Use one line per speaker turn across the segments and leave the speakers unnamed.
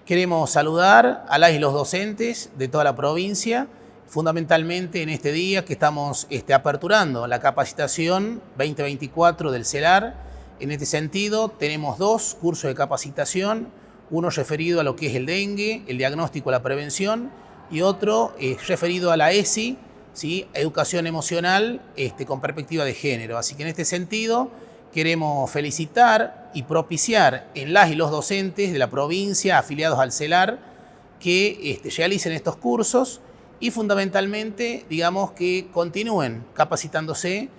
Queremos saludar a las y los docentes de toda la provincia, fundamentalmente en este día que estamos aperturando la capacitación 2024 del CELAR. En este sentido, tenemos dos cursos de capacitación, uno referido a lo que es el dengue, el diagnóstico, la prevención, y otro referido a la ESI, ¿sí? Educación emocional con perspectiva de género. Así que en este sentido, queremos felicitar y propiciar en las y los docentes de la provincia afiliados al CELAR que realicen estos cursos y fundamentalmente, digamos, que continúen capacitándose.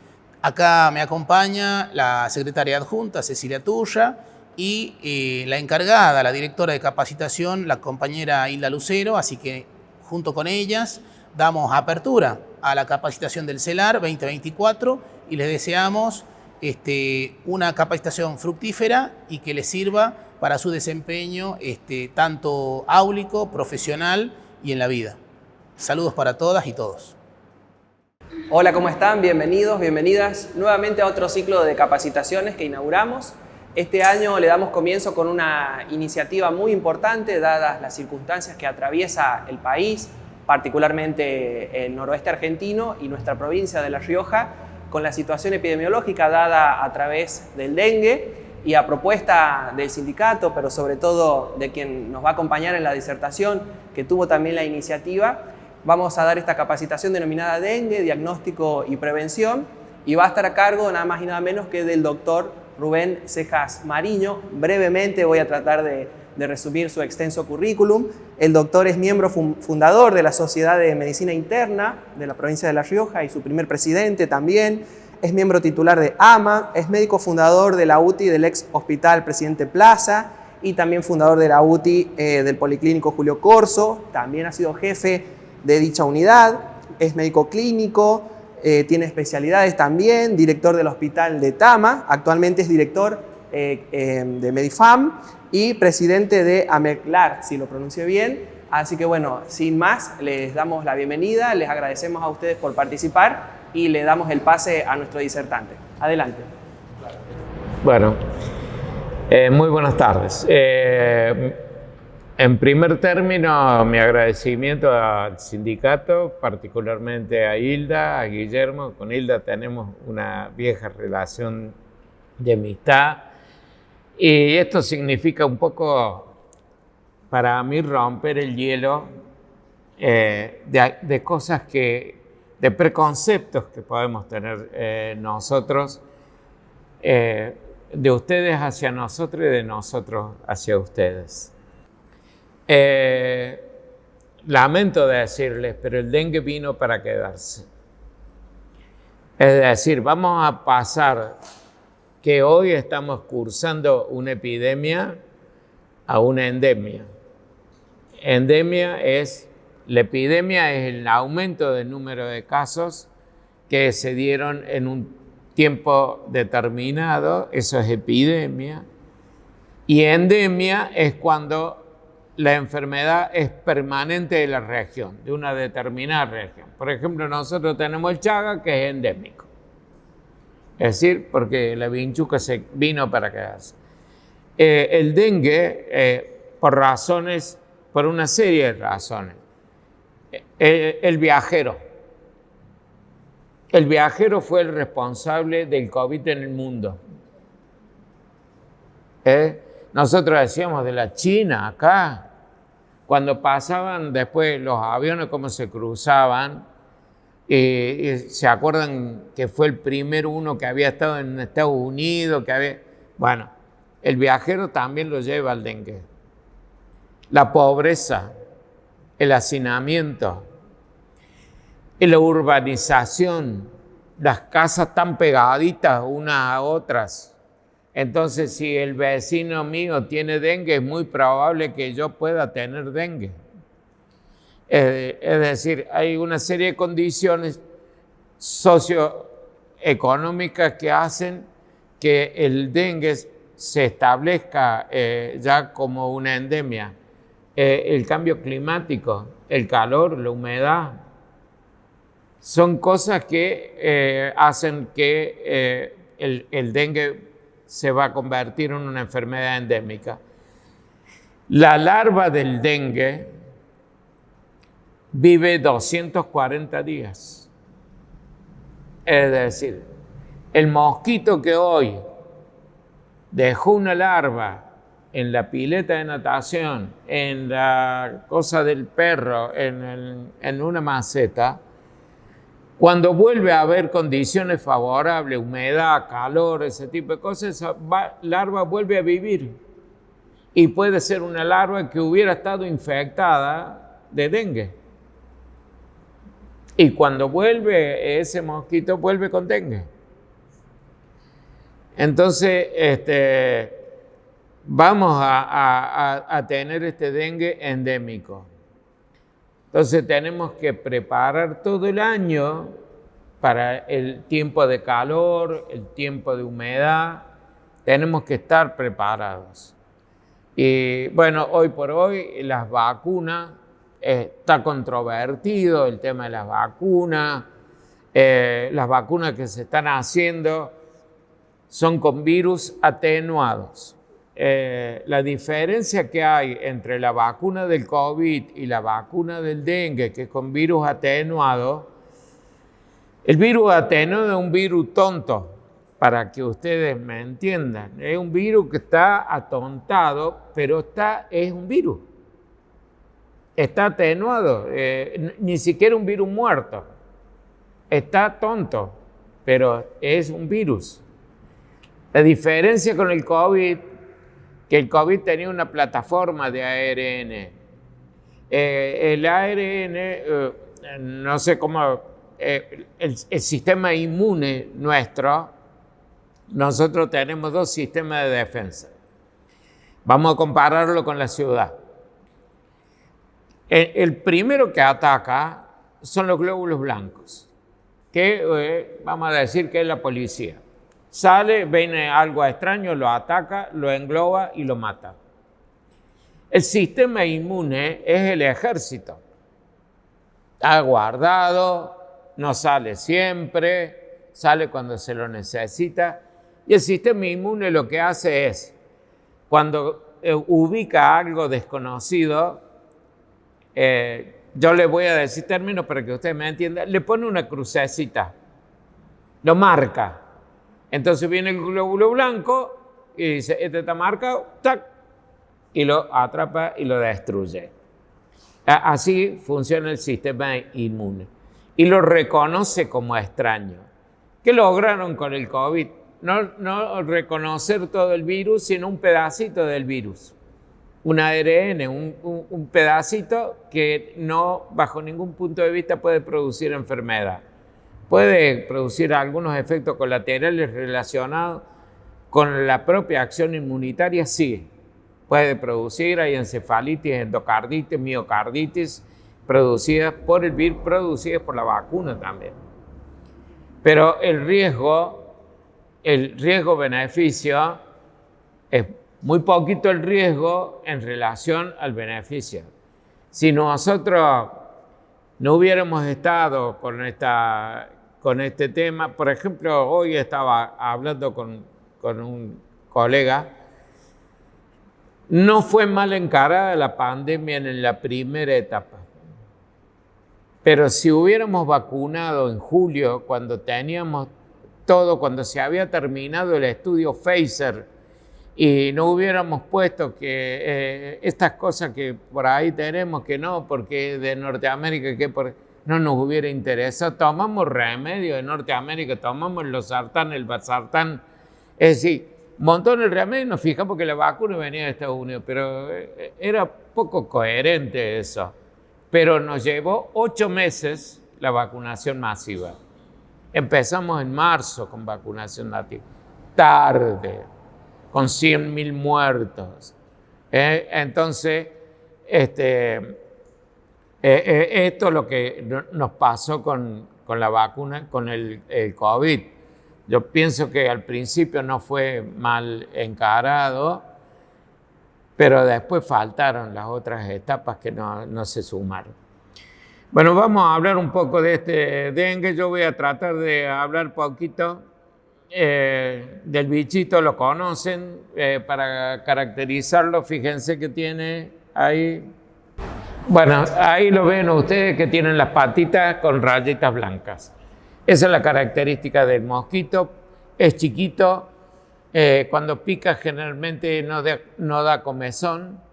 Acá me acompaña la secretaria adjunta, Cecilia Tuya, y la encargada, la directora de capacitación, la compañera Hilda Lucero, así que junto con ellas damos apertura a la capacitación del CELAR 2024 y les deseamos una capacitación fructífera y que les sirva para su desempeño tanto áulico, profesional y en la vida. Saludos para todas y todos.
Hola, ¿cómo están? Bienvenidos, bienvenidas nuevamente a otro ciclo de capacitaciones que inauguramos. Este año le damos comienzo con una iniciativa muy importante, dadas las circunstancias que atraviesa el país, particularmente el noroeste argentino y nuestra provincia de La Rioja, con la situación epidemiológica dada a través del dengue y a propuesta del sindicato, pero sobre todo de quien nos va a acompañar en la disertación, que tuvo también la iniciativa. Vamos a dar esta capacitación denominada Dengue, Diagnóstico y Prevención, y va a estar a cargo nada más y nada menos que del doctor Rubén Cejas Mariño. Brevemente voy a tratar de resumir su extenso currículum. El doctor es miembro fundador de la Sociedad de Medicina Interna de la provincia de La Rioja y su primer presidente también. Es miembro titular de AMA, es médico fundador de la UTI del ex Hospital Presidente Plaza y también fundador de la UTI del Policlínico Julio Corso. También ha sido jefe de dicha unidad, es médico clínico, tiene especialidades también, director del Hospital de Tama, actualmente es director de Medifam y presidente de AMECLAR, si lo pronuncio bien. Así que bueno, sin más, les damos la bienvenida, les agradecemos a ustedes por participar y le damos el pase a nuestro disertante. Adelante.
Bueno, muy buenas tardes. En primer término, mi agradecimiento al sindicato, particularmente a Hilda, a Guillermo. Con Hilda tenemos una vieja relación de amistad y esto significa un poco para mí romper el hielo de cosas de preconceptos que podemos tener nosotros, de ustedes hacia nosotros y de nosotros hacia ustedes. Lamento decirles, pero el dengue vino para quedarse. Es decir, vamos a pasar que hoy estamos cursando una epidemia a una endemia. La epidemia es el aumento del número de casos que se dieron en un tiempo determinado, eso es epidemia, y endemia es cuando la enfermedad es permanente de la región, de una determinada región. Por ejemplo, nosotros tenemos el Chaga, que es endémico. Es decir, porque la vinchuca se vino para quedarse. El dengue, por una serie de razones. El viajero. El viajero fue el responsable del COVID en el mundo. Nosotros decíamos de la China acá, cuando pasaban después los aviones, cómo se cruzaban, se acuerdan que fue el primer uno que había estado en Estados Unidos, bueno, el viajero también lo lleva al dengue. La pobreza, el hacinamiento, la urbanización, las casas tan pegaditas unas a otras. Entonces, si el vecino mío tiene dengue, es muy probable que yo pueda tener dengue. Es decir, hay una serie de condiciones socioeconómicas que hacen que el dengue se establezca ya como una endemia. El cambio climático, el calor, la humedad, son cosas que hacen que el dengue se va a convertir en una enfermedad endémica. La larva del dengue vive 240 días. Es decir, el mosquito que hoy dejó una larva en la pileta de natación, en la cosa del perro, en una maceta, cuando vuelve a haber condiciones favorables, humedad, calor, ese tipo de cosas, esa larva vuelve a vivir. Y puede ser una larva que hubiera estado infectada de dengue. Y cuando vuelve ese mosquito, vuelve con dengue. Entonces, vamos a tener este dengue endémico. Entonces tenemos que preparar todo el año para el tiempo de calor, el tiempo de humedad. Tenemos que estar preparados. Y bueno, hoy por hoy las vacunas, está controvertido el tema de las vacunas que se están haciendo son con virus atenuados. La diferencia que hay entre la vacuna del COVID y la vacuna del dengue, que es con virus atenuado, el virus atenuado es un virus tonto, para que ustedes me entiendan. Es un virus que está atontado, pero es un virus. Está atenuado, ni siquiera un virus muerto. Está tonto, pero es un virus. La diferencia con el COVID, que el COVID tenía una plataforma de ARN. El ARN, no sé cómo, el sistema inmune nuestro, nosotros tenemos dos sistemas de defensa. Vamos a compararlo con la ciudad. El primero que ataca son los glóbulos blancos, que vamos a decir que es la policía. Sale, viene algo extraño, lo ataca, lo engloba y lo mata. El sistema inmune es el ejército. Está guardado, no sale siempre, sale cuando se lo necesita. Y el sistema inmune lo que hace es, cuando ubica algo desconocido, yo le voy a decir términos para que usted me entienda, le pone una crucecita, lo marca. Entonces viene el glóbulo blanco y dice, este está marcado, ¡tac! Y lo atrapa y lo destruye. Así funciona el sistema inmune. Y lo reconoce como extraño. ¿Qué lograron con el COVID? No reconocer todo el virus, sino un pedacito del virus. Un ARN, un pedacito que no, bajo ningún punto de vista, puede producir enfermedad. Puede producir algunos efectos colaterales relacionados con la propia acción inmunitaria, sí. Puede producir, hay encefalitis, endocarditis, miocarditis, producidas por el virus, producidas por la vacuna también. Pero el riesgo-beneficio es muy poquito el riesgo en relación al beneficio. Si nosotros no hubiéramos estado con este tema, por ejemplo, hoy estaba hablando con un colega, no fue mal encarada la pandemia en la primera etapa. Pero si hubiéramos vacunado en julio, cuando teníamos todo, cuando se había terminado el estudio Pfizer, y no hubiéramos puesto que estas cosas que por ahí tenemos, que no, porque de Norteamérica, no nos hubiera interesado, tomamos remedio de Norteamérica, tomamos el losartán, el valsartán, es decir, montones de remedio, nos fijamos que la vacuna venía de Estados Unidos, pero era poco coherente eso. Pero nos llevó 8 meses la vacunación masiva. Empezamos en marzo con vacunación masiva. Tarde, con 100.000 muertos. Entonces, esto es lo que nos pasó con la vacuna, con el COVID. Yo pienso que al principio no fue mal encarado, pero después faltaron las otras etapas que no se sumaron. Bueno, vamos a hablar un poco de este dengue. Yo voy a tratar de hablar poquito del bichito lo conocen. Para caracterizarlo, fíjense que tiene ahí. Bueno, ahí lo ven ustedes que tienen las patitas con rayitas blancas. Esa es la característica del mosquito. Es chiquito. Cuando pica generalmente no da comezón.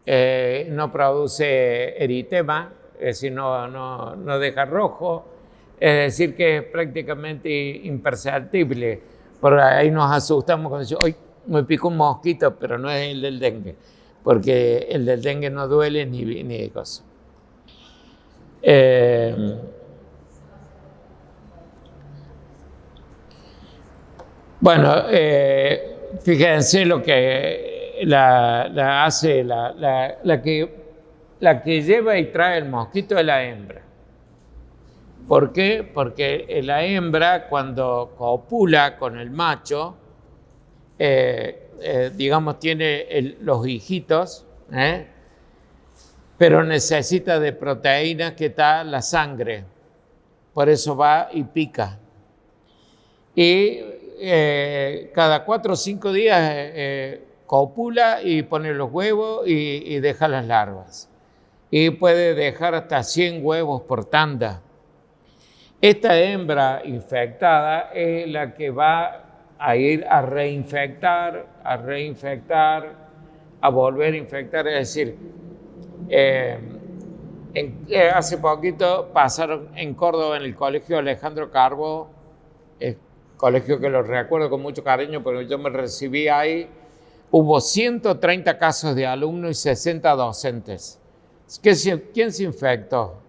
No produce eritema, es decir, no deja rojo. Es decir, que es prácticamente imperceptible. Por ahí nos asustamos cuando decimos, ¡ay, me picó un mosquito! Pero no es el del dengue, porque el del dengue no duele ni de cosa. Bueno, fíjense lo que la que lleva y trae el mosquito es la hembra. ¿Por qué? Porque la hembra, cuando copula con el macho, digamos, tiene los hijitos, pero necesita de proteínas que está la sangre. Por eso va y pica. Y cada 4 o 5 días copula y pone los huevos y deja las larvas. Y puede dejar hasta 100 huevos por tanda. Esta hembra infectada es la que va a ir a reinfectar, a volver a infectar. Es decir, hace poquito pasaron en Córdoba, en el colegio Alejandro Carbó, colegio que lo recuerdo con mucho cariño porque yo me recibí ahí, hubo 130 casos de alumnos y 60 docentes. ¿Quién se infectó?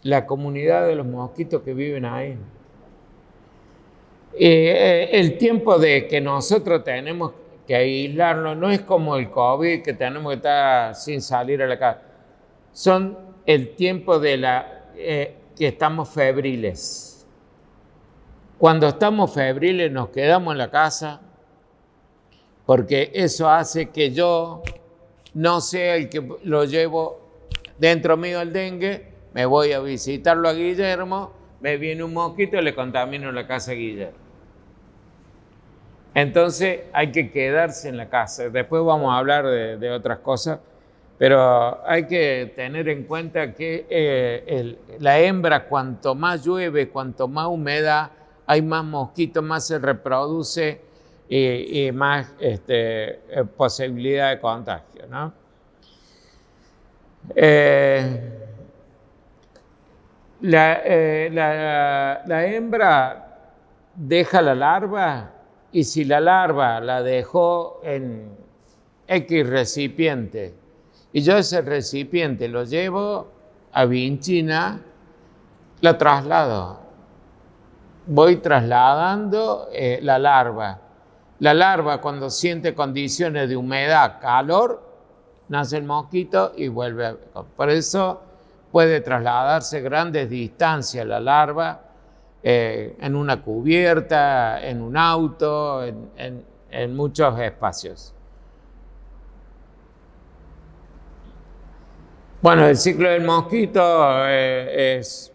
La comunidad de los mosquitos que viven ahí. El tiempo de que nosotros tenemos que aislarnos no es como el COVID, que tenemos que estar sin salir a la calle. Son el tiempo de que estamos febriles. Cuando estamos febriles nos quedamos en la casa porque eso hace que yo no sea el que lo llevo dentro mío el dengue. Me voy a visitarlo a Guillermo, me viene un mosquito y le contamino la casa a Guillermo. Entonces hay que quedarse en la casa. Después vamos a hablar de otras cosas, pero hay que tener en cuenta que la hembra, cuanto más llueve, cuanto más humedad, hay más mosquitos, más se reproduce y más posibilidad de contagio, ¿no? La hembra deja la larva y si la larva la dejó en X recipiente y yo ese recipiente lo llevo a Vinchina, la traslado. Voy trasladando la larva. La larva, cuando siente condiciones de humedad, calor, nace el mosquito y vuelve. Por eso puede trasladarse grandes distancias la larva en una cubierta, en un auto, en muchos espacios. Bueno, el ciclo del mosquito es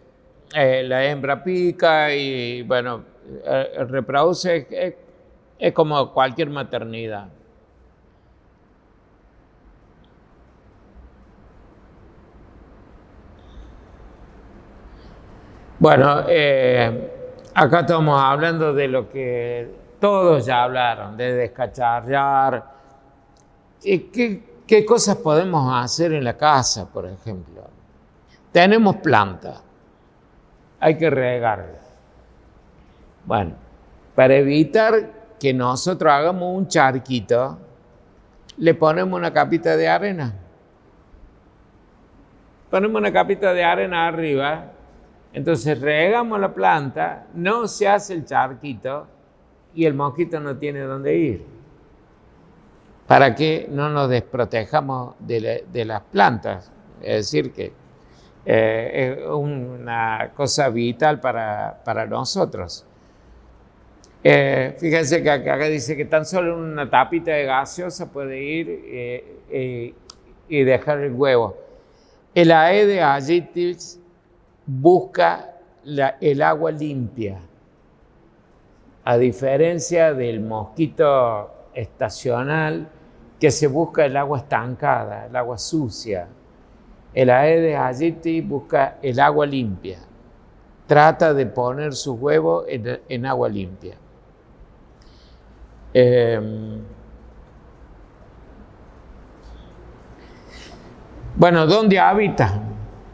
la hembra pica y bueno, reproduce, es como cualquier maternidad. Bueno, acá estamos hablando de lo que todos ya hablaron, de descacharrar. ¿Qué cosas podemos hacer en la casa, por ejemplo? Tenemos planta, hay que regarla. Bueno, para evitar que nosotros hagamos un charquito, le ponemos una capita de arena. Ponemos una capita de arena arriba. Entonces regamos la planta, no se hace el charquito y el mosquito no tiene dónde ir. Para que no nos desprotejamos de las plantas. Es decir, que es una cosa vital para nosotros. Fíjense que acá dice que tan solo una tapita de gaseosa puede ir y dejar el huevo. El Aedes aegypti busca el agua limpia. a diferencia del mosquito estacional que se busca el agua estancada, el agua sucia. El Aedes aegypti busca el agua limpia. Trata de poner sus huevos en agua limpia. Bueno, ¿dónde habita?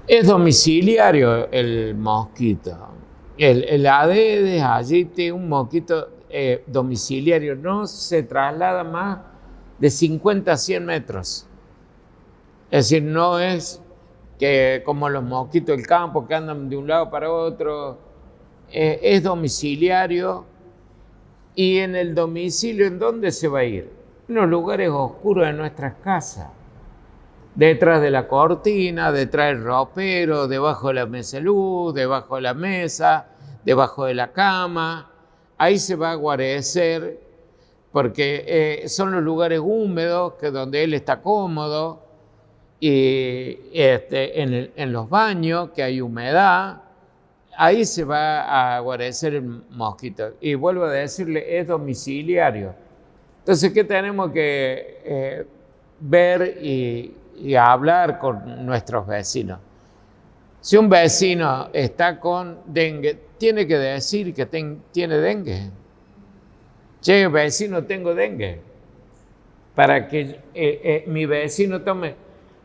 Es domiciliario el mosquito. El Aedes aegypti es un mosquito domiciliario, no se traslada más de 50 a 100 metros. Es decir, no es que como los mosquitos del campo que andan de un lado para otro, es domiciliario. Y en el domicilio, ¿en dónde se va a ir? En los lugares oscuros de nuestras casas. Detrás de la cortina, detrás del ropero, debajo de la mesa de luz, debajo de la mesa, debajo de la cama. Ahí se va a guarecer porque son los lugares húmedos donde él está cómodo. Y en los baños, que hay humedad, ahí se va a guarecer el mosquito. Y vuelvo a decirle, es domiciliario. Entonces, ¿qué tenemos que ver y hablar con nuestros vecinos? Si un vecino está con dengue, tiene que decir que tiene dengue. Che, vecino, tengo dengue. Para que mi vecino tome.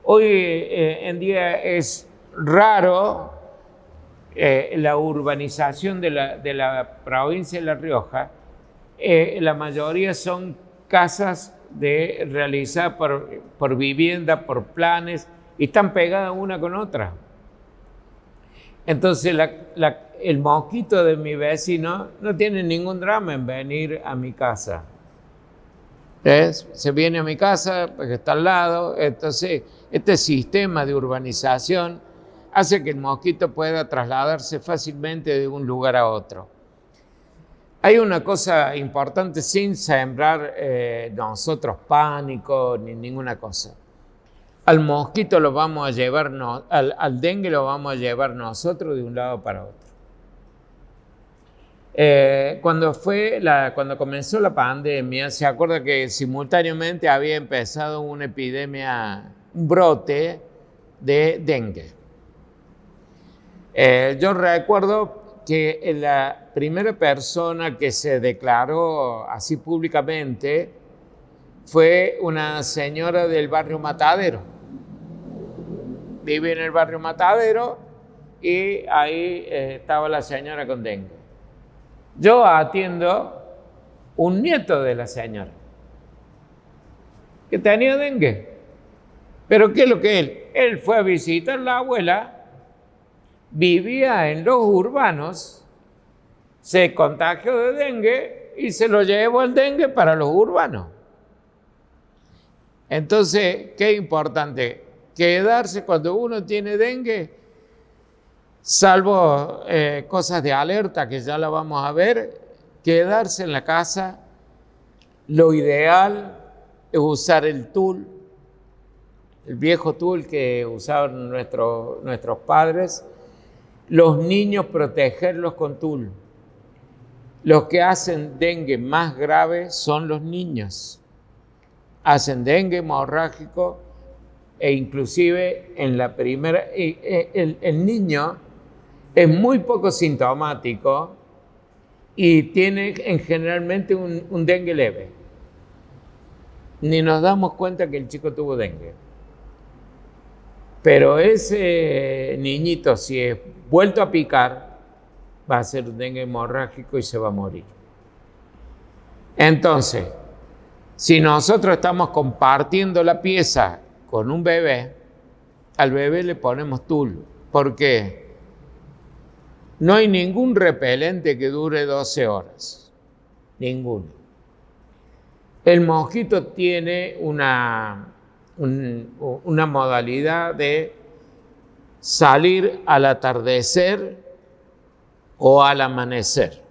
Hoy en día es raro la urbanización de la provincia de La Rioja. La mayoría son casas realizadas por vivienda, por planes, y están pegadas una con otra. Entonces el mosquito de mi vecino no tiene ningún drama en venir a mi casa. Se viene a mi casa porque está al lado. Entonces este sistema de urbanización hace que el mosquito pueda trasladarse fácilmente de un lugar a otro. Hay una cosa importante sin sembrar nosotros pánico ni ninguna cosa. Al mosquito lo vamos a llevar, al dengue lo vamos a llevar nosotros de un lado para otro. Cuando comenzó la pandemia, se acuerda que simultáneamente había empezado una epidemia, un brote de dengue. Yo recuerdo que la primera persona que se declaró así públicamente fue una señora del barrio Matadero. Vive en el barrio Matadero y ahí estaba la señora con dengue. Yo atiendo un nieto de la señora que tenía dengue. Pero ¿qué es lo que él? Él fue a visitar a la abuela, vivía en los urbanos, se contagió de dengue y se lo llevó el dengue para los urbanos. Entonces, qué importante, quedarse cuando uno tiene dengue, salvo cosas de alerta que ya la vamos a ver, quedarse en la casa. Lo ideal es usar el tul, el viejo tul que usaban nuestros padres. Los niños protegerlos con tul. Los que hacen dengue más grave son los niños. Hacen dengue hemorrágico e inclusive en la primera, el niño es muy poco sintomático y tiene generalmente un dengue leve. Ni nos damos cuenta que el chico tuvo dengue. Pero ese niñito, si es vuelto a picar, va a ser un dengue hemorrágico y se va a morir. Entonces, si nosotros estamos compartiendo la pieza con un bebé, al bebé le ponemos tul. ¿Por qué? No hay ningún repelente que dure 12 horas. Ninguno. El mosquito tiene una modalidad de salir al atardecer o al amanecer.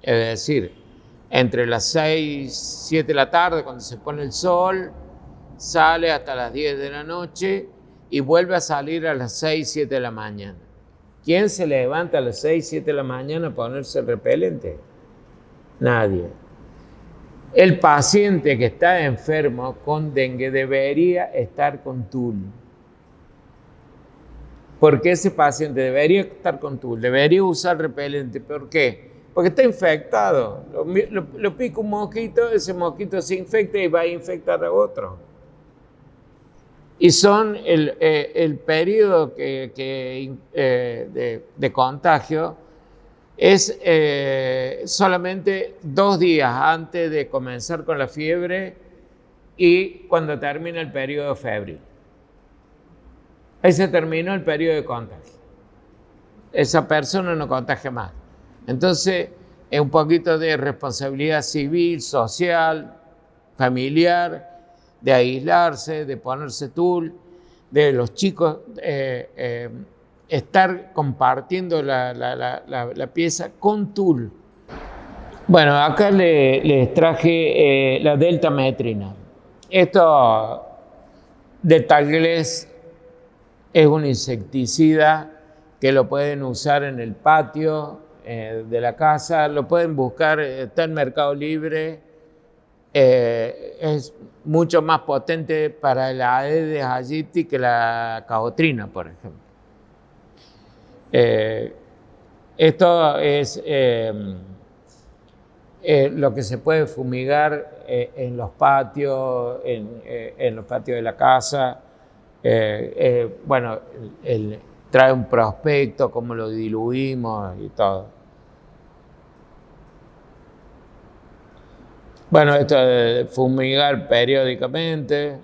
Es decir, entre las 6, 7 de la tarde, cuando se pone el sol, sale hasta las 10 de la noche y vuelve a salir a las 6, 7 de la mañana. ¿Quién se levanta a las 6, 7 de la mañana a ponerse el repelente? Nadie. El paciente que está enfermo con dengue debería estar con tul. Porque ese paciente debería estar con tul, debería usar repelente. ¿Por qué? Porque está infectado. Lo pica un mosquito, ese mosquito se infecta y va a infectar a otro. Y son el periodo de contagio es solamente 2 días antes de comenzar con la fiebre y cuando termina el periodo febril. Ahí se terminó el periodo de contagio. Esa persona no contagia más. Entonces, es un poquito de responsabilidad civil, social, familiar, de aislarse, de ponerse tul, de los chicos estar compartiendo la pieza con tul. Bueno, acá les traje la deltametrina. Esto de Talglés es un insecticida que lo pueden usar en el patio de la casa, lo pueden buscar, está en Mercado Libre, es mucho más potente para el Aedes aegypti que la caotrina, por ejemplo. Esto es lo que se puede fumigar en los patios, en los patios de la casa. Bueno, trae un prospecto, cómo lo diluimos y todo. Bueno, esto de fumigar periódicamente,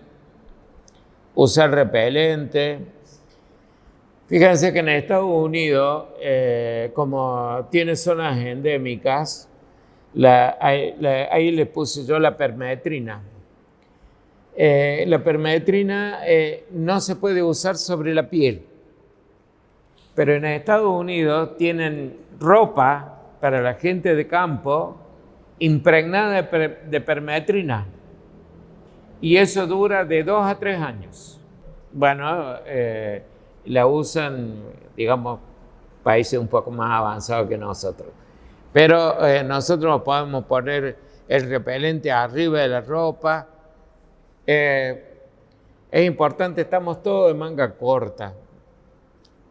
usar repelente. Fíjense que en Estados Unidos, como tiene zonas endémicas, ahí les puse yo la permetrina. La permetrina no se puede usar sobre la piel, pero en Estados Unidos tienen ropa para la gente de campo impregnada de permetrina y eso dura de 2 a 3 años. Bueno, la usan, digamos, países un poco más avanzados que nosotros, pero nosotros podemos poner el repelente arriba de la ropa. Es importante, estamos todos de manga corta,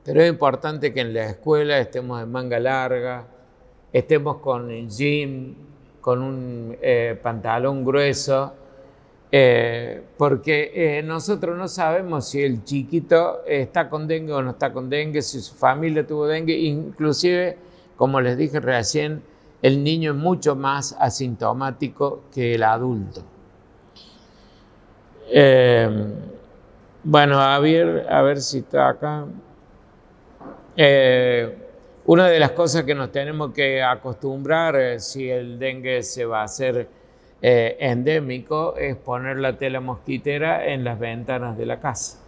pero es importante que en la escuela estemos de manga larga, estemos con el jean, con un pantalón grueso, porque nosotros no sabemos si el chiquito está con dengue o no está con dengue, si su familia tuvo dengue, inclusive, como les dije recién, el niño es mucho más asintomático que el adulto. Bueno, a ver si está acá. Una de las cosas que nos tenemos que acostumbrar si el dengue se va a hacer endémico es poner la tela mosquitera en las ventanas de la casa.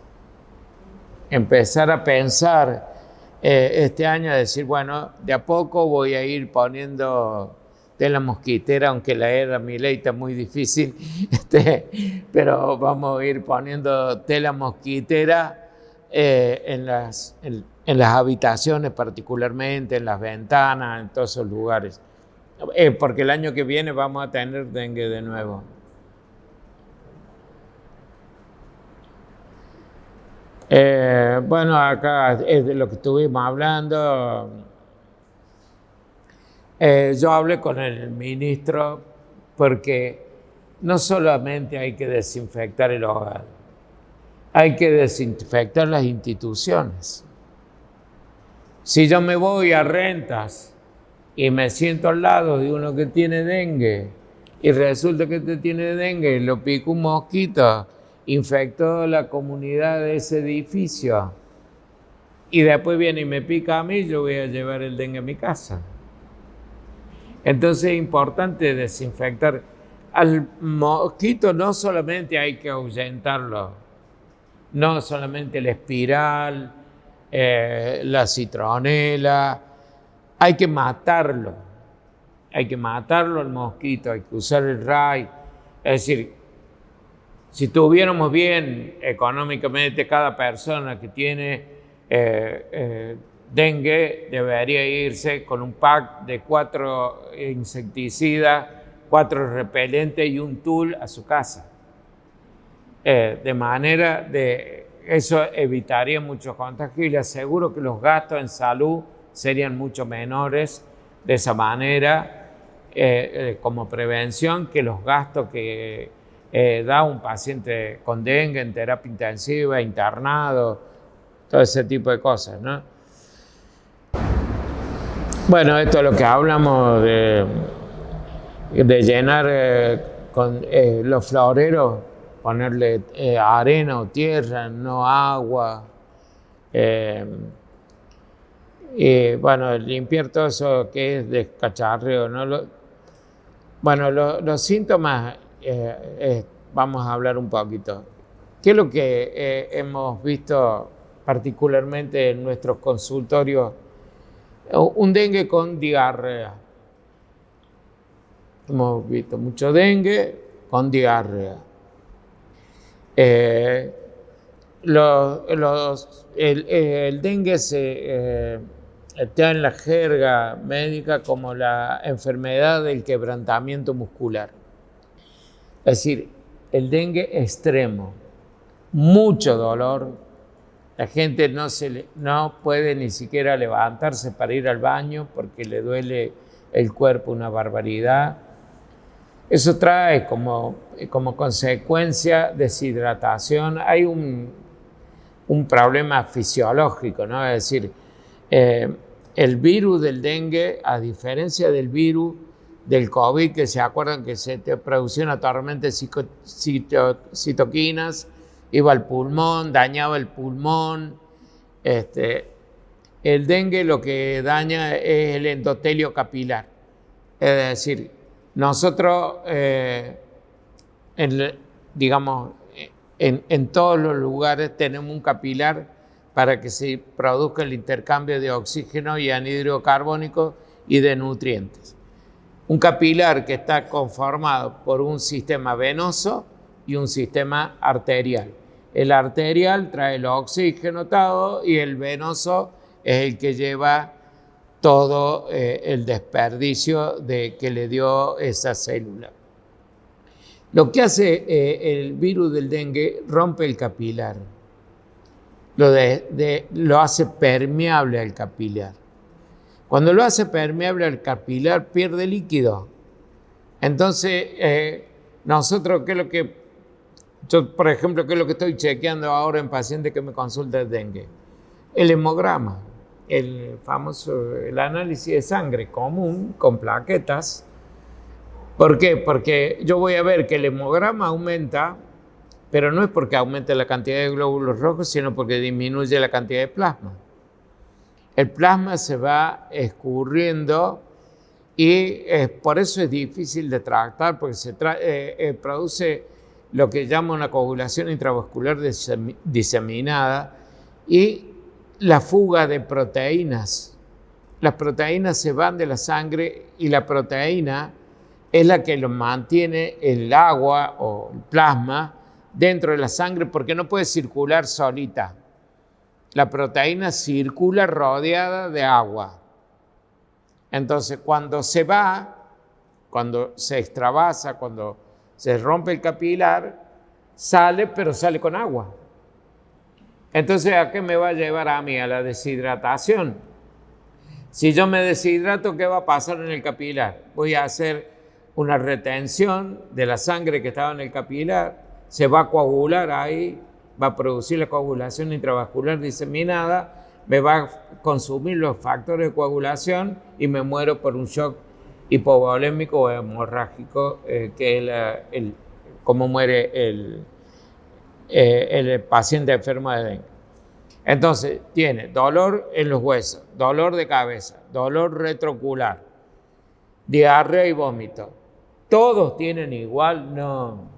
Empezar a pensar este año, a decir, bueno, de a poco voy a ir poniendo tela mosquitera, aunque la era Milei está muy difícil, pero vamos a ir poniendo tela mosquitera en las habitaciones particularmente, en las ventanas, en todos esos lugares, porque el año que viene vamos a tener dengue de nuevo. Bueno, acá es de lo que estuvimos hablando. Yo hablé con el ministro porque no solamente hay que desinfectar el hogar, hay que desinfectar las instituciones. Si yo me voy a Rentas y me siento al lado de uno que tiene dengue y resulta que este tiene dengue, lo picó un mosquito, infectó la comunidad de ese edificio y después viene y me pica a mí, yo voy a llevar el dengue a mi casa. Entonces es importante desinfectar. Al mosquito no solamente hay que ahuyentarlo, no solamente la espiral, la citronela, hay que matarlo al mosquito, hay que usar el RAI. Es decir, si tuviéramos bien económicamente cada persona que tiene dengue debería irse con un pack de 4 insecticidas, 4 repelentes y un tul a su casa. De manera de eso evitaría muchos contagios y le aseguro que los gastos en salud serían mucho menores de esa manera como prevención que los gastos que da un paciente con dengue en terapia intensiva, internado, todo ese tipo de cosas, ¿no? Bueno, esto es lo que hablamos de llenar con los floreros, ponerle arena o tierra, no agua. Y bueno, limpiar todo eso que es descacharreo, ¿no? Los síntomas, vamos a hablar un poquito. ¿Qué es lo que hemos visto particularmente en nuestros consultorios? Un dengue con diarrea. Hemos visto mucho dengue con diarrea. El dengue está en la jerga médica como la enfermedad del quebrantamiento muscular. Es decir, el dengue extremo, mucho dolor. La gente no puede ni siquiera levantarse para ir al baño porque le duele el cuerpo una barbaridad. Eso trae como consecuencia deshidratación. Hay un problema fisiológico, ¿no? Es decir, el virus del dengue, a diferencia del virus del COVID, que se acuerdan que se te producía una tormenta de citoquinas, iba al pulmón, dañaba el pulmón. El dengue lo que daña es el endotelio capilar. Es decir, nosotros, en todos los lugares tenemos un capilar para que se produzca el intercambio de oxígeno y anhídrido carbónico y de nutrientes. Un capilar que está conformado por un sistema venoso y un sistema arterial. El arterial trae el oxígeno todo y el venoso es el que lleva todo el desperdicio que le dio esa célula. Lo que hace el virus del dengue rompe el capilar, lo hace permeable al capilar. Cuando lo hace permeable al capilar pierde líquido. Entonces, nosotros, por ejemplo, ¿qué es lo que estoy chequeando ahora en pacientes que me consultan de dengue? El hemograma, el análisis de sangre común con plaquetas. ¿Por qué? Porque yo voy a ver que el hemograma aumenta, pero no es porque aumente la cantidad de glóbulos rojos, sino porque disminuye la cantidad de plasma. El plasma se va escurriendo y por eso es difícil de tratar, porque se produce lo que llama una coagulación intravascular diseminada y la fuga de proteínas. Las proteínas se van de la sangre y la proteína es la que lo mantiene el agua o el plasma dentro de la sangre porque no puede circular solita. La proteína circula rodeada de agua. Entonces, cuando se va, cuando se extravasa, cuando se rompe el capilar, sale, pero sale con agua. Entonces, ¿a qué me va a llevar a mí? A la deshidratación. Si yo me deshidrato, ¿qué va a pasar en el capilar? Voy a hacer una retención de la sangre que estaba en el capilar, se va a coagular ahí, va a producir la coagulación intravascular diseminada, me va a consumir los factores de coagulación y me muero por un shock hipovolémico o hemorrágico, que es como muere el paciente enfermo de dengue. Entonces, tiene dolor en los huesos, dolor de cabeza, dolor retroocular, diarrea y vómito. ¿Todos tienen igual? No.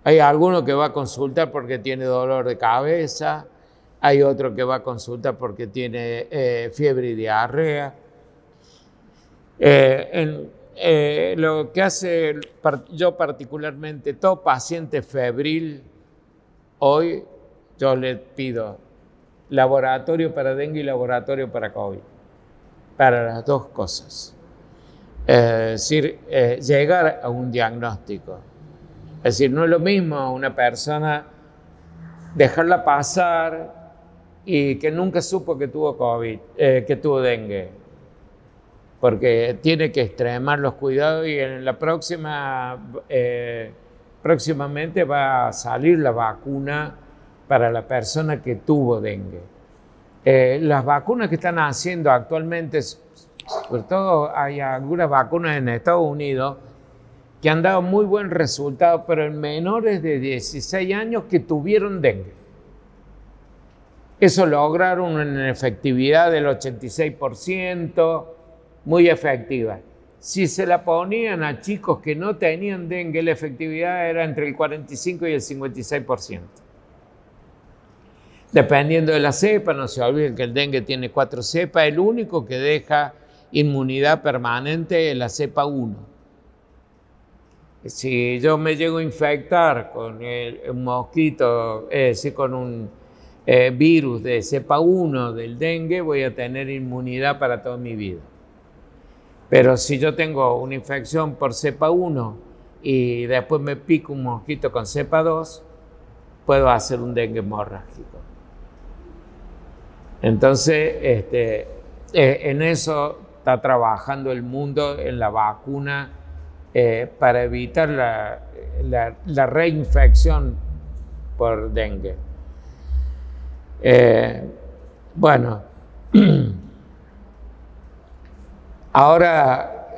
Hay alguno que va a consultar porque tiene dolor de cabeza, hay otro que va a consultar porque tiene fiebre y diarrea. Lo que hace yo particularmente, todo paciente febril, hoy yo le pido laboratorio para dengue y laboratorio para COVID, para las dos cosas. Es decir, llegar a un diagnóstico. Es decir, no es lo mismo una persona dejarla pasar y que nunca supo que tuvo COVID, que tuvo dengue, porque tiene que extremar los cuidados y en la próximamente va a salir la vacuna para la persona que tuvo dengue. Las vacunas que están haciendo actualmente, sobre todo hay algunas vacunas en Estados Unidos que han dado muy buen resultado, pero en menores de 16 años que tuvieron dengue. Eso lograron una efectividad del 86%, muy efectiva. Si se la ponían a chicos que no tenían dengue, la efectividad era entre el 45 y el 56%. Dependiendo de la cepa, no se olviden que el dengue tiene 4 cepas, el único que deja inmunidad permanente es la cepa 1. Si yo me llego a infectar con un mosquito, con un virus de cepa 1 del dengue, voy a tener inmunidad para toda mi vida. Pero si yo tengo una infección por cepa 1 y después me pico un mosquito con cepa 2, puedo hacer un dengue hemorrágico. Entonces, en eso está trabajando el mundo, en la vacuna, para evitar la reinfección por dengue. Bueno, ahora,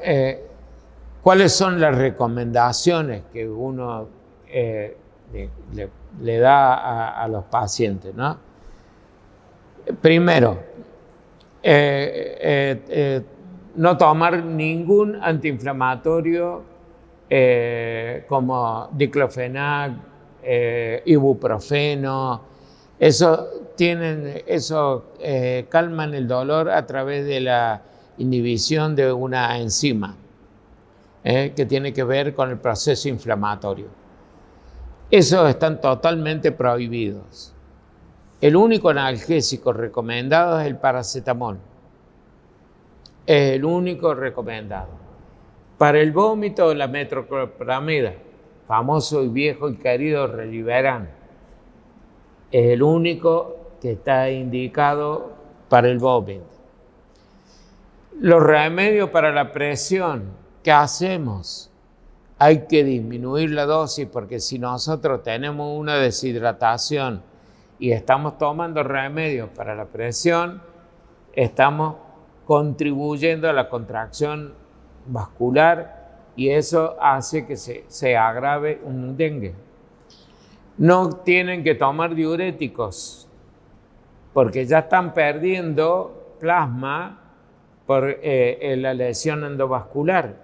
¿cuáles son las recomendaciones que uno le da a los pacientes, ¿no? Primero, no tomar ningún antiinflamatorio como diclofenac, ibuprofeno. Eso calman el dolor a través de la inhibición de una enzima que tiene que ver con el proceso inflamatorio. Esos están totalmente prohibidos. El único analgésico recomendado es el paracetamol. Es el único recomendado. Para el vómito, la metoclopramida, famoso y viejo y querido Reliberan, es el único que está indicado para el vómito. Los remedios para la presión, ¿qué hacemos? Hay que disminuir la dosis porque si nosotros tenemos una deshidratación y estamos tomando remedios para la presión, estamos contribuyendo a la contracción vascular y eso hace que se agrave un dengue. No tienen que tomar diuréticos porque ya están perdiendo plasma por la lesión endovascular.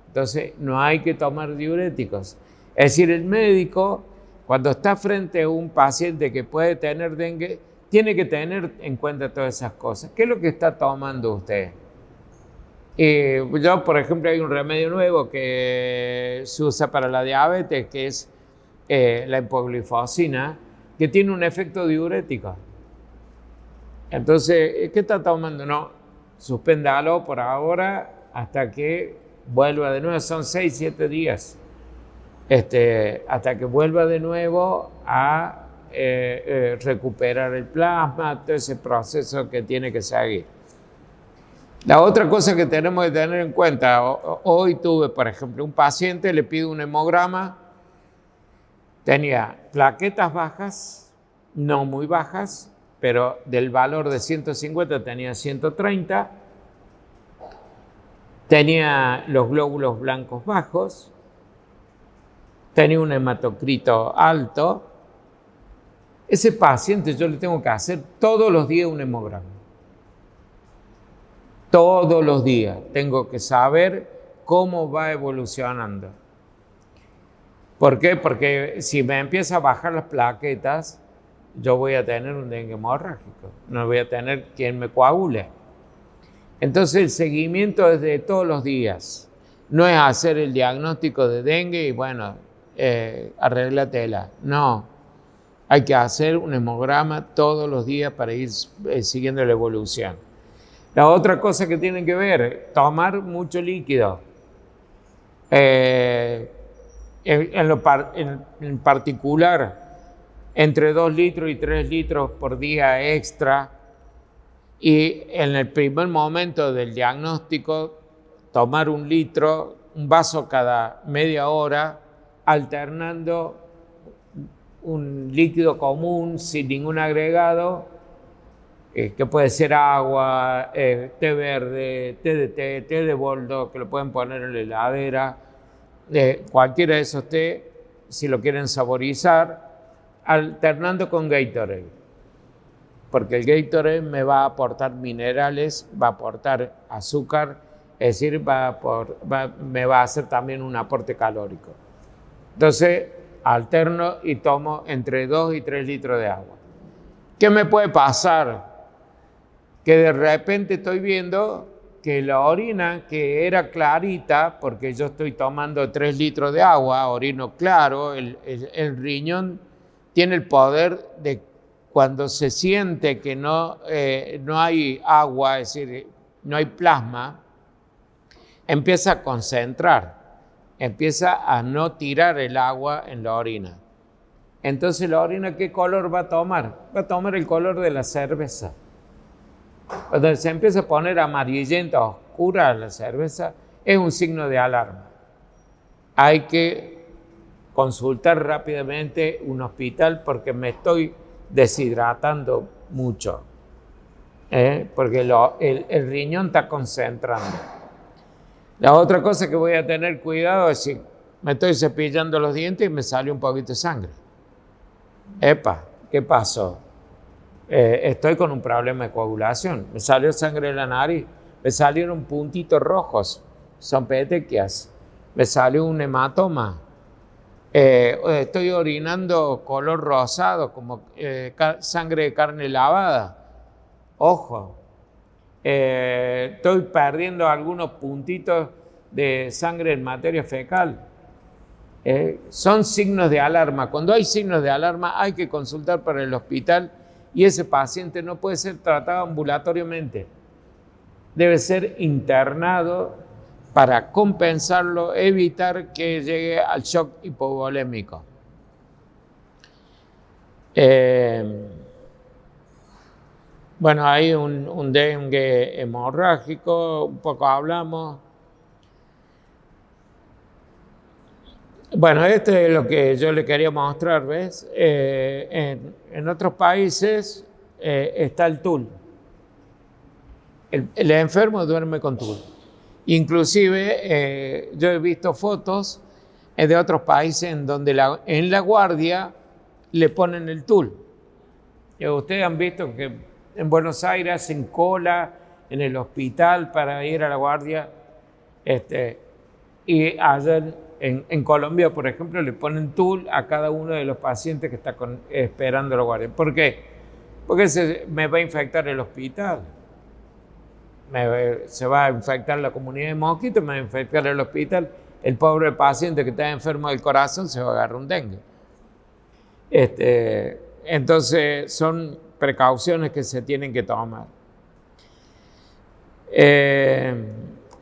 Entonces no hay que tomar diuréticos. Es decir, el médico, cuando está frente a un paciente que puede tener dengue, tiene que tener en cuenta todas esas cosas. ¿Qué es lo que está tomando usted? Yo, por ejemplo, hay un remedio nuevo que se usa para la diabetes, que es la empagliflozina, que tiene un efecto diurético. Entonces, ¿qué está tomando? No, suspéndalo por ahora hasta que vuelva de nuevo. Son 6-7 días. Hasta que vuelva de nuevo a recuperar el plasma, todo ese proceso que tiene que seguir. La otra cosa que tenemos que tener en cuenta, hoy tuve, por ejemplo, un paciente, le pido un hemograma, tenía plaquetas bajas, no muy bajas, pero del valor de 150 tenía 130, tenía los glóbulos blancos bajos, tenía un hematocrito alto. Ese paciente yo le tengo que hacer todos los días un hemograma. Todos los días tengo que saber cómo va evolucionando. ¿Por qué? Porque si me empieza a bajar las plaquetas, yo voy a tener un dengue hemorrágico, no voy a tener quien me coagule. Entonces el seguimiento es de todos los días. No es hacer el diagnóstico de dengue y bueno, arréglatela. No. Hay que hacer un hemograma todos los días para ir siguiendo la evolución. La otra cosa que tienen que ver, tomar mucho líquido. En particular, entre 2 litros y 3 litros por día extra. Y en el primer momento del diagnóstico, tomar 1 litro, un vaso cada media hora, alternando un líquido común sin ningún agregado, que puede ser agua, té verde, té de boldo, que lo pueden poner en la heladera, cualquiera de esos té, si lo quieren saborizar, alternando con Gatorade. Porque el Gatorade me va a aportar minerales, va a aportar azúcar, es decir, me va a hacer también un aporte calórico. Entonces, alterno y tomo entre 2 y 3 litros de agua. ¿Qué me puede pasar? Que de repente estoy viendo que la orina, que era clarita, porque yo estoy tomando 3 litros de agua, orino claro, el riñón tiene el poder de, cuando se siente que no hay agua, es decir, no hay plasma, empieza a concentrar, empieza a no tirar el agua en la orina. Entonces, ¿la orina qué color va a tomar? Va a tomar el color de la cerveza. Cuando se empieza a poner amarillenta, oscura la cerveza, es un signo de alarma. Hay que consultar rápidamente un hospital porque me estoy deshidratando mucho, porque el riñón está concentrando. La otra cosa que voy a tener cuidado es si me estoy cepillando los dientes y me sale un poquito de sangre. Epa, ¿qué pasó? Estoy con un problema de coagulación. Me salió sangre de la nariz, me salieron puntitos rojos, son petequias, me salió un hematoma. Estoy orinando color rosado, como sangre de carne lavada. Ojo, estoy perdiendo algunos puntitos de sangre en materia fecal. Son signos de alarma. Cuando hay signos de alarma hay que consultar para el hospital y ese paciente no puede ser tratado ambulatoriamente. Debe ser internado para compensarlo, evitar que llegue al shock hipovolémico. Bueno, hay un dengue hemorrágico, un poco hablamos. Bueno, este es lo que yo le quería mostrar, ¿ves? En otros países está el tul. El enfermo duerme con tul. Inclusive yo he visto fotos de otros países en donde en la guardia le ponen el tul. Ustedes han visto que en Buenos Aires hacen cola en el hospital para ir a la guardia. Y allá en Colombia, por ejemplo, le ponen tul a cada uno de los pacientes que está esperando la guardia. ¿Por qué? Porque me va a infectar el hospital. Se va a infectar la comunidad de mosquitos, me va a infectar el hospital. El pobre paciente que está enfermo del corazón se va a agarrar un dengue. Entonces, son precauciones que se tienen que tomar.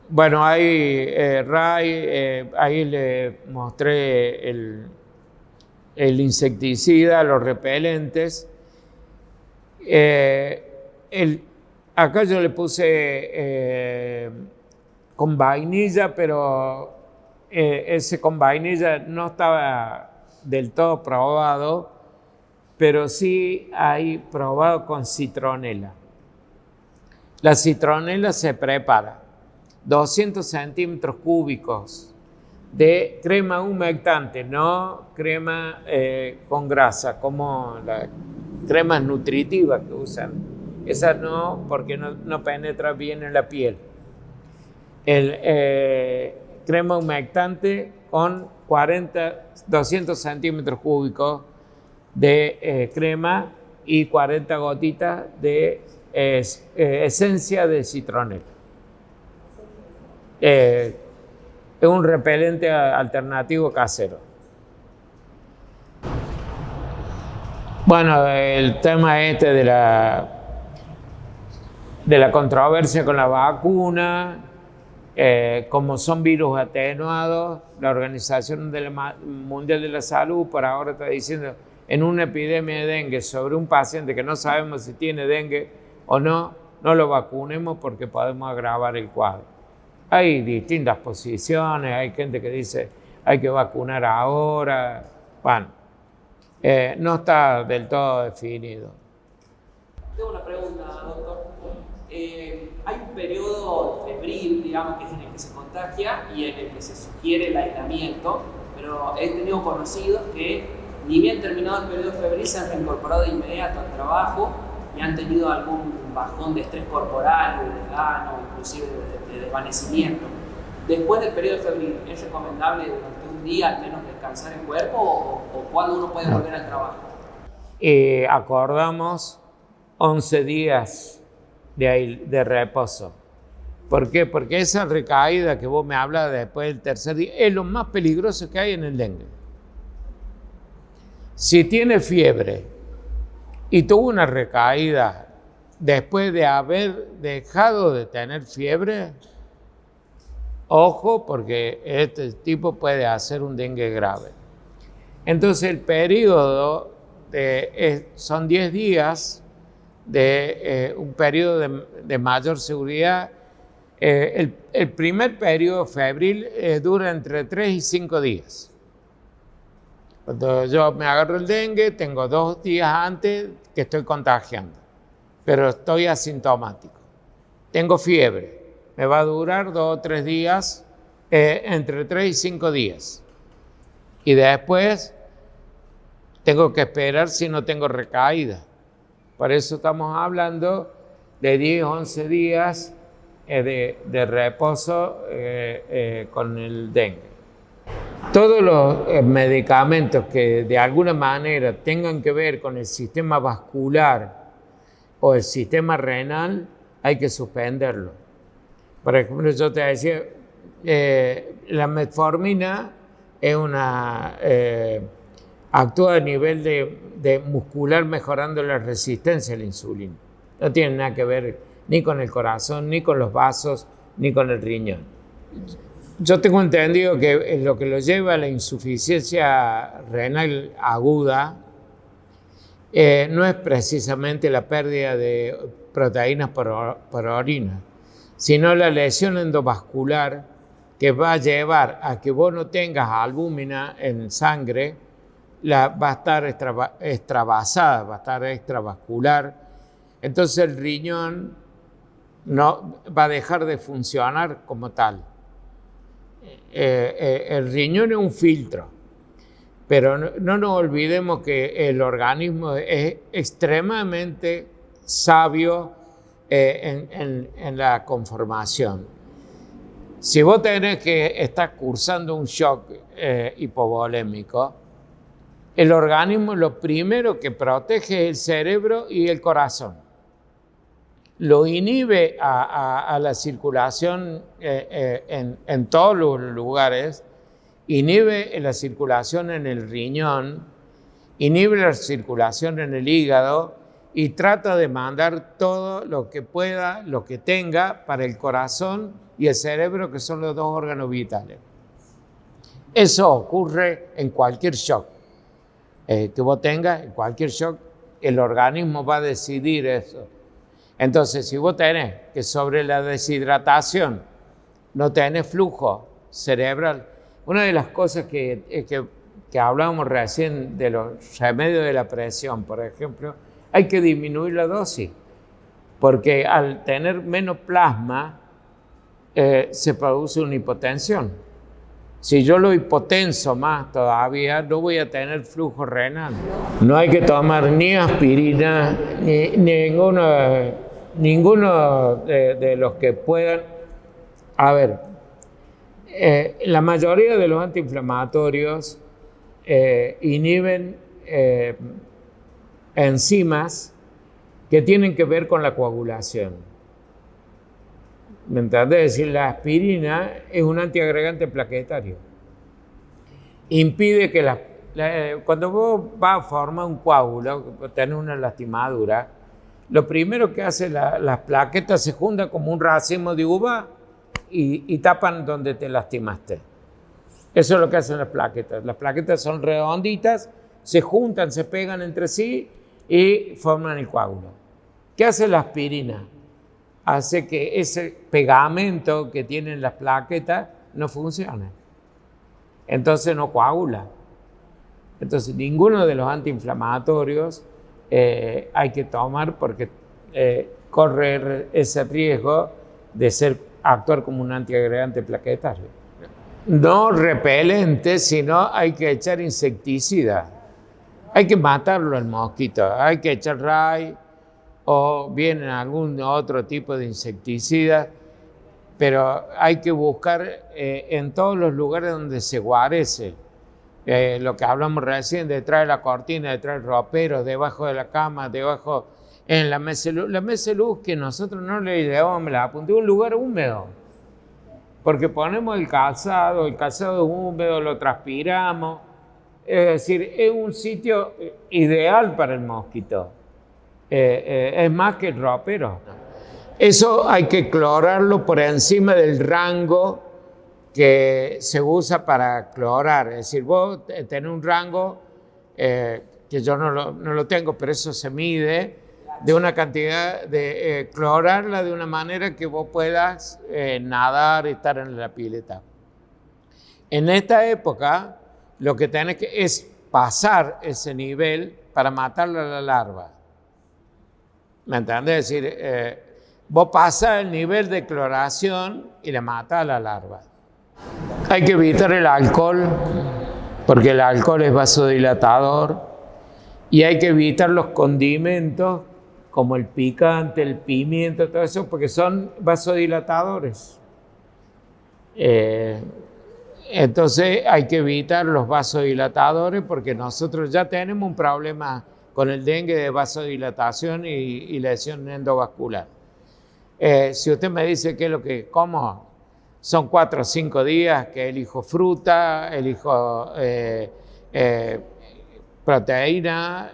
Bueno, ahí le mostré el insecticida, los repelentes. Acá yo le puse con vainilla, pero ese con vainilla no estaba del todo probado, pero sí hay probado con citronela. La citronela se prepara 200 centímetros cúbicos de crema humectante, no crema con grasa, como las cremas nutritivas que usan. Esa no, porque no penetra bien en la piel. Crema humectante con 200 centímetros cúbicos de crema y 40 gotitas de esencia de citronela. Es un repelente alternativo casero. Bueno, el tema este de la controversia con la vacuna, como son virus atenuados, la Organización Mundial de la Salud por ahora está diciendo, en una epidemia de dengue sobre un paciente que no sabemos si tiene dengue o no, no lo vacunemos porque podemos agravar el cuadro. Hay distintas posiciones, hay gente que dice hay que vacunar ahora. Bueno, no está del todo definido.
Tengo una pregunta, doctor. Hay un periodo febril, digamos, que es en el que se contagia y en el que se sugiere el aislamiento, pero he tenido conocidos que ni bien terminado el periodo febril se han reincorporado de inmediato al trabajo y han tenido algún bajón de estrés corporal, de desgano, inclusive de desvanecimiento. Después del periodo febril, ¿es recomendable durante un día al menos descansar el cuerpo o cuándo uno puede volver al trabajo?
Acordamos 11 días de reposo. ¿Por qué? Porque esa recaída que vos me hablas después del tercer día es lo más peligroso que hay en el dengue. Si tiene fiebre y tuvo una recaída después de haber dejado de tener fiebre, ojo, porque este tipo puede hacer un dengue grave. Entonces el periodo son 10 días de un periodo de mayor seguridad. El primer periodo febril dura entre 3 y 5 días. Cuando yo me agarro el dengue, tengo 2 días antes que estoy contagiando, pero estoy asintomático. Tengo fiebre, me va a durar 2 o 3 días, entre 3 y 5 días. Y después tengo que esperar si no tengo recaída. Por eso estamos hablando de 10, 11 días de reposo con el dengue. Todos los medicamentos que de alguna manera tengan que ver con el sistema vascular o el sistema renal, hay que suspenderlo. Por ejemplo, yo te decía, la metformina es actúa a nivel de muscular mejorando la resistencia a la insulina. No tiene nada que ver ni con el corazón, ni con los vasos, ni con el riñón. Yo tengo entendido que lo que lo lleva a la insuficiencia renal aguda no es precisamente la pérdida de proteínas por orina, sino la lesión endovascular que va a llevar a que vos no tengas albúmina en sangre, va a estar extravasada, va a estar extravascular. Entonces el riñón no va a dejar de funcionar como tal. El riñón es un filtro, pero no nos olvidemos que el organismo es extremadamente sabio en la conformación. Si vos tenés que estar cursando un shock hipovolémico, el organismo lo primero que protege es el cerebro y el corazón. Lo inhibe a la circulación en todos los lugares, inhibe la circulación en el riñón, inhibe la circulación en el hígado y trata de mandar todo lo que pueda, lo que tenga para el corazón y el cerebro, que son los 2 órganos vitales. Eso ocurre en cualquier shock que vos tengas, en cualquier shock, el organismo va a decidir eso. Entonces, si vos tenés que sobre la deshidratación no tenés flujo cerebral, una de las cosas que hablábamos recién de los remedios de la presión, por ejemplo, hay que disminuir la dosis, porque al tener menos plasma se produce una hipotensión. Si yo lo hipotenso más todavía, no voy a tener flujo renal. No hay que tomar ni aspirina, ni ninguno de los que puedan. A ver, la mayoría de los antiinflamatorios inhiben enzimas que tienen que ver con la coagulación. ¿Me entendés? Es decir, la aspirina es un antiagregante plaquetario. Impide cuando vos vas a formar un coágulo, tenés una lastimadura, lo primero que hace las plaquetas se juntan como un racimo de uva y tapan donde te lastimaste. Eso es lo que hacen las plaquetas. Las plaquetas son redonditas, se juntan, se pegan entre sí y forman el coágulo. ¿Qué hace la aspirina? Hace que ese pegamento que tienen las plaquetas no funcione. Entonces no coagula. Entonces ninguno de los antiinflamatorios hay que tomar porque corre ese riesgo de actuar como un antiagregante plaquetario. No repelente, sino hay que echar insecticida. Hay que matarlo al mosquito, hay que echar ray o bien algún otro tipo de insecticida, pero hay que buscar en todos los lugares donde se guarece. Lo que hablamos recién, detrás de la cortina, detrás del ropero, debajo de la cama, debajo en la mesa de luz. La mesa de luz que nosotros no le llevamos, la apunté a un lugar húmedo, porque ponemos el calzado es húmedo, lo transpiramos. Es decir, es un sitio ideal para el mosquito. Es más que el ropero. Eso hay que clorarlo por encima del rango que se usa para clorar. Es decir, vos tenés un rango que yo no lo tengo, pero eso se mide de una cantidad de clorarla de una manera que vos puedas nadar y estar en la pileta. En esta época, lo que tenés que es pasar ese nivel para matarle a la larva. ¿Me entendés? Es decir, vos pasás el nivel de cloración y le matás a la larva. Hay que evitar el alcohol, porque el alcohol es vasodilatador, y hay que evitar los condimentos, como el picante, el pimiento, todo eso, porque son vasodilatadores. Entonces hay que evitar los vasodilatadores porque nosotros ya tenemos un problema con el dengue de vasodilatación y lesión endovascular. Si usted me dice qué es lo que como, son 4 o 5 días que elijo fruta, elijo proteína,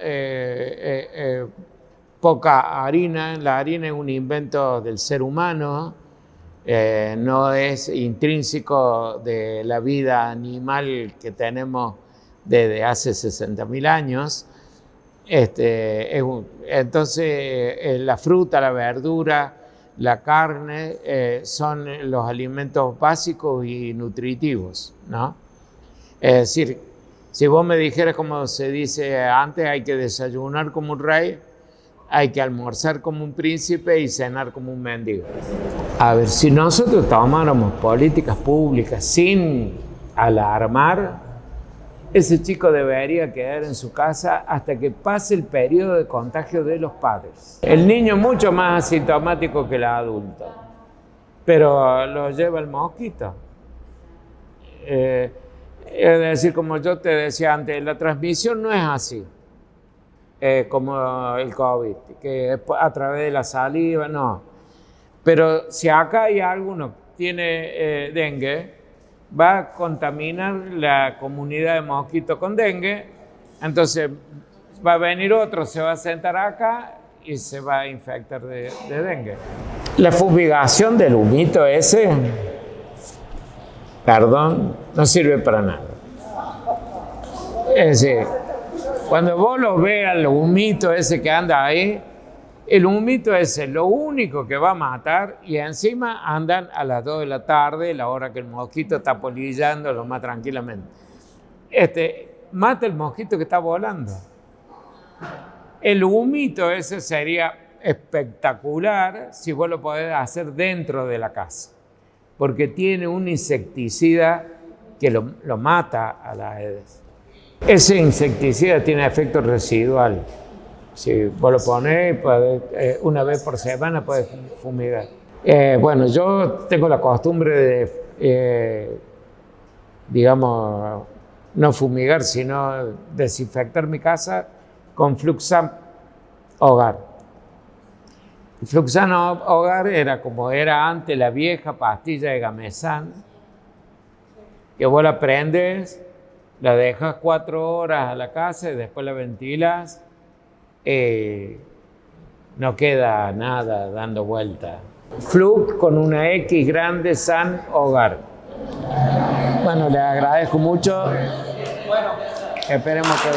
poca harina. La harina es un invento del ser humano. No es intrínseco de la vida animal que tenemos desde hace 60.000 años. Entonces, la fruta, la verdura, la carne son los alimentos básicos y nutritivos, ¿no? Es decir, si vos me dijeras, como se dice antes, hay que desayunar como un rey, hay que almorzar como un príncipe y cenar como un mendigo. A ver, si nosotros tomáramos políticas públicas sin alarmar, ese chico debería quedar en su casa hasta que pase el periodo de contagio de los padres. El niño es mucho más asintomático que el adulto, pero lo lleva el mosquito. Es decir, como yo te decía antes, la transmisión no es así. Como el COVID, que es a través de la saliva, no. Pero si acá hay alguno que tiene dengue, va a contaminar la comunidad de mosquitos con dengue, entonces va a venir otro, se va a sentar acá y se va a infectar de dengue. La fumigación del humito ese, perdón, no sirve para nada. Es decir, cuando vos lo veas, el humito ese que anda ahí, el humito ese lo único que va a matar, y encima andan a las 2 de la tarde, la hora que el mosquito está polillando lo más tranquilamente. Mata el mosquito que está volando. El humito ese sería espectacular si vos lo podés hacer dentro de la casa, porque tiene un insecticida que lo mata a las Aedes. Ese insecticida tiene efecto residual. Si vos lo ponés, una vez por semana puedes fumigar. Bueno, yo tengo la costumbre de, digamos, no fumigar, sino desinfectar mi casa con Fluxam Hogar. El Fluxam Hogar era como era antes la vieja pastilla de Gamesan, que vos la prendes La dejas 4 horas a la casa y después la ventilas. No queda nada dando vuelta. Flux con una X grande, San Hogar. Bueno, les agradezco mucho. Esperemos que